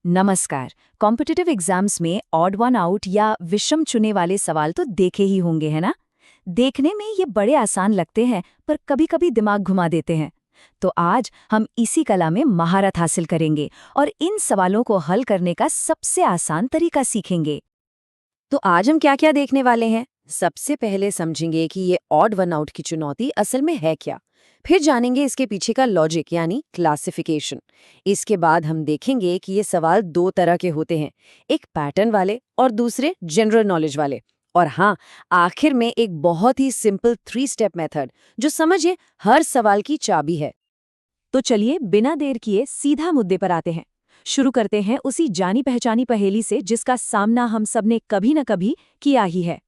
नमस्कार। Competitive exams में odd one out या विषम चुने वाले सवाल तो देखे ही होंगे, है ना? देखने में ये बड़े आसान लगते हैं, पर कभी-कभी दिमाग घुमा देते हैं। तो आज हम इसी कला में महारत हासिल करेंगे और इन सवालों को हल करने का सबसे आसान तरीका सीखेंगे। तो आज हम क्या-क्या देखने वाले हैं? सबसे पहले समझेंगे कि ये ऑड वन आउट की चुनौती असल में है क्या। फिर जानेंगे इसके पीछे का लॉजिक यानी क्लासिफिकेशन। इसके बाद हम देखेंगे कि ये सवाल दो तरह के होते हैं, एक पैटर्न वाले और दूसरे जनरल नॉलेज वाले। और हाँ, आखिर में एक बहुत ही सिंपल 3 स्टेप मेथड जो समझिए हर सवाल की चाबी है। तो चलिए बिना देर किए सीधा मुद्दे पर आते हैं। शुरू करते हैं उसी जानी पहचानी पहेली से जिसका सामना हम सबने कभी न कभी किया ही है।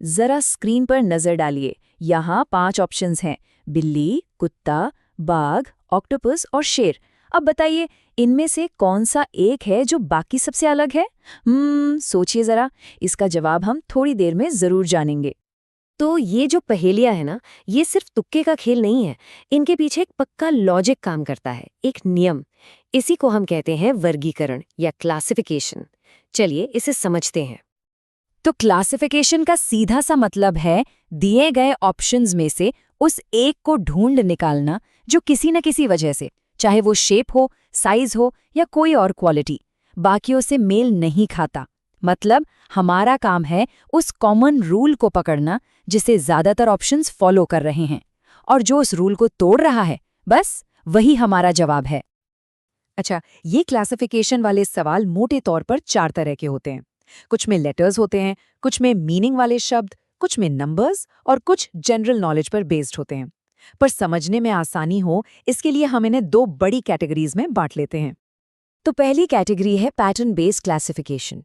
जरा स्क्रीन पर नजर डालिए। यहाँ 5 ऑप्शंस हैं, बिल्ली, कुत्ता, बाघ, ऑक्टोपस और शेर। अब बताइए इनमें से कौन सा एक है जो बाकी सबसे अलग है? सोचिए जरा, इसका जवाब हम थोड़ी देर में जरूर जानेंगे। तो ये जो पहेलियां है ना, ये सिर्फ तुक्के का खेल नहीं है। इनके पीछे एक पक्का लॉजिक काम करता है, एक नियम। इसी को हम कहते हैं वर्गीकरण या क्लासिफिकेशन। चलिए इसे समझते हैं। तो क्लासिफिकेशन का सीधा सा मतलब है दिए गए ऑप्शंस में से उस एक को ढूंढ निकालना जो किसी न किसी वजह से, चाहे वो शेप हो, साइज हो या कोई और क्वालिटी, बाकियों से मेल नहीं खाता। मतलब हमारा काम है उस कॉमन रूल को पकड़ना जिसे ज्यादातर ऑप्शंस फॉलो कर रहे हैं, और जो उस रूल को तोड़ रहा है, बस वही हमारा जवाब है। अच्छा, ये क्लासिफिकेशन वाले सवाल मोटे तौर पर 4 तरह के होते हैं। कुछ में लेटर्स होते हैं, कुछ में मीनिंग वाले शब्द, कुछ में नंबर्स और कुछ जनरल नॉलेज पर बेस्ड होते हैं। पर समझने में आसानी हो, इसके लिए हम इन्हें 2 बड़ी कैटेगरीज में बांट लेते हैं। तो पहली कैटेगरी है पैटर्न बेस्ड क्लासिफिकेशन।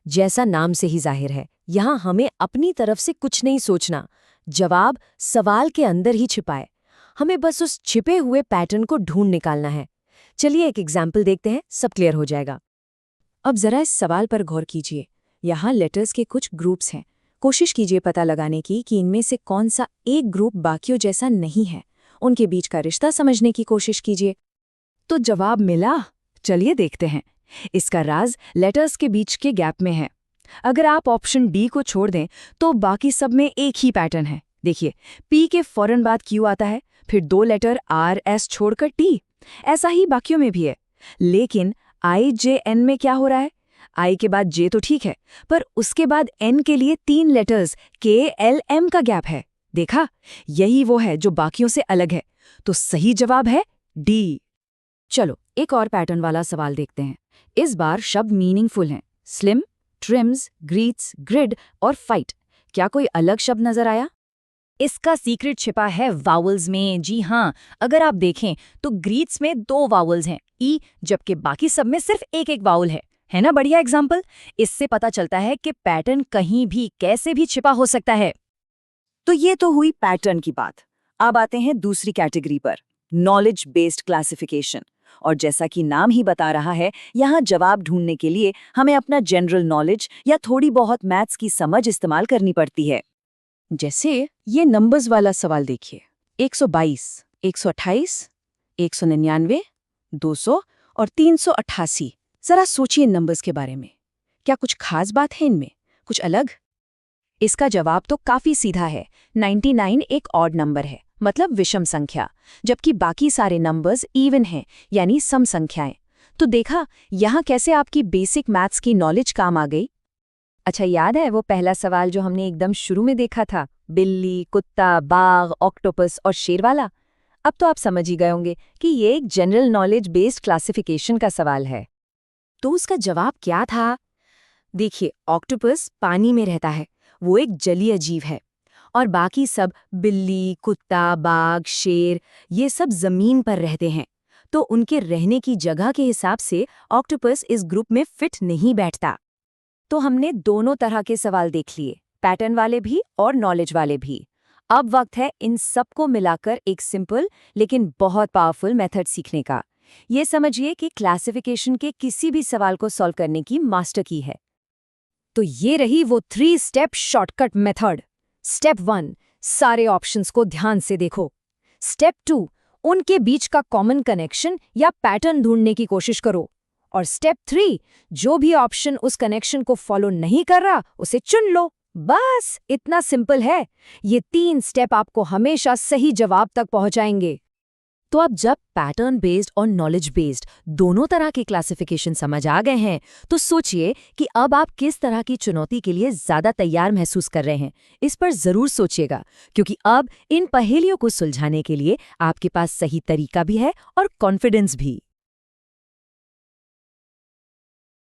जैसा नाम से ही जाहिर है, यहाँ हमें अपनी तरफ से कुछ नहीं सोचना, जवाब सवाल के अंदर ही छिपा है। हमें बस उस छिपे हुए पैटर्न को ढूंढ निकालना है। चलिए एक एग्जाम्पल देखते हैं, सब क्लियर हो जाएगा। अब जरा इस सवाल पर गौर कीजिए। यहाँ लेटर्स के कुछ ग्रुप्स हैं। कोशिश कीजिए पता लगाने की कि इनमें से कौन सा एक ग्रुप बाकियों जैसा नहीं है। उनके बीच का रिश्ता समझने की कोशिश कीजिए। तो जवाब मिला। चलिए देखते हैं। इसका राज लेटर्स के बीच के गैप में है। अगर आप ऑप्शन डी को छोड़ दें तो बाकी सब में एक ही पैटर्न है। देखिए, पी के फौरन बाद क्यू आता है, फिर 2 लेटर आर एस छोड़कर टी। ऐसा ही बाकियों में भी है। लेकिन आई जे एन में क्या हो रहा है? आई के बाद जे तो ठीक है, पर उसके बाद एन के लिए 3 लेटर्स के एल एम का गैप है। देखा, यही वो है जो बाकियों से अलग है। तो सही जवाब है डी। चलो एक और पैटर्न वाला सवाल देखते हैं। इस बार शब्द मीनिंगफुल हैं। स्लिम, ट्रिम्स, ग्रीट्स, ग्रिड और फाइट। क्या कोई अलग शब्द नजर आया? इसका सीक्रेट छिपा है वावल्स में। जी हाँ, अगर आप देखें तो ग्रीट्स में 2 वावल्स हैं, ई, जबकि बाकी सब में सिर्फ एक वावल है ना? बढ़िया एग्जाम्पल। इससे पता चलता है कि पैटर्न कहीं भी कैसे भी छिपा हो सकता है। तो ये तो हुई पैटर्न की बात। अब आते हैं दूसरी कैटेगरी पर, नॉलेज बेस्ड क्लासिफिकेशन। और जैसा कि नाम ही बता रहा है, यहाँ जवाब ढूंढने के लिए हमें अपना जनरल नॉलेज या थोड़ी बहुत मैथ्स की समझ इस्तेमाल करनी पड़ती है। जैसे ये नंबर्स वाला सवाल देखिए, 122, 128, 199, 200 और 388। जरा सोचिए नंबर्स के बारे में। क्या कुछ खास बात है इनमें? कुछ अलग? इसका जवाब तो काफी सीधा है। 99 एक ऑड नंबर है, मतलब विषम संख्या, जबकि बाकी सारे नंबर्स इवन हैं, यानी सम संख्याएं। तो देखा यहाँ कैसे आपकी बेसिक मैथ्स की नॉलेज काम आ गई। अच्छा, याद है वो पहला सवाल जो हमने एकदम शुरू में देखा था, बिल्ली, कुत्ता, बाघ, ऑक्टोपस और शेर वाला? अब तो आप समझ ही गए होंगे कि ये एक जनरल नॉलेज बेस्ड क्लासिफिकेशन का सवाल है। तो उसका जवाब क्या था? देखिए, ऑक्टोपस पानी में रहता है, वो एक जलीय जीव है। और बाकी सब बिल्ली, कुत्ता, बाघ, शेर, ये सब जमीन पर रहते हैं। तो उनके रहने की जगह के हिसाब से ऑक्टोपस इस ग्रुप में फिट नहीं बैठता। तो हमने दोनों तरह के सवाल देख लिए, पैटर्न वाले भी और नॉलेज वाले भी। अब वक्त है इन सबको मिलाकर एक सिंपल लेकिन बहुत पावरफुल मेथड सीखने का। ये समझिए कि क्लासिफिकेशन के किसी भी सवाल को सॉल्व करने की मास्टर की है। तो ये रही वो 3 स्टेप शॉर्टकट मेथड। स्टेप 1, सारे ऑप्शंस को ध्यान से देखो। स्टेप 2, उनके बीच का कॉमन कनेक्शन या पैटर्न ढूंढने की कोशिश करो। और स्टेप 3, जो भी ऑप्शन उस कनेक्शन को फॉलो नहीं कर रहा उसे चुन लो। बस इतना सिंपल है। ये 3 स्टेप आपको हमेशा सही जवाब तक पहुंचाएंगे। तो अब जब पैटर्न बेस्ड और नॉलेज बेस्ड दोनों तरह की क्लासिफिकेशन समझ आ गए हैं, तो सोचिए कि अब आप किस तरह की चुनौती के लिए ज्यादा तैयार महसूस कर रहे हैं। इस पर जरूर सोचिएगा, क्योंकि अब इन पहेलियों को सुलझाने के लिए आपके पास सही तरीका भी है और कॉन्फिडेंस भी।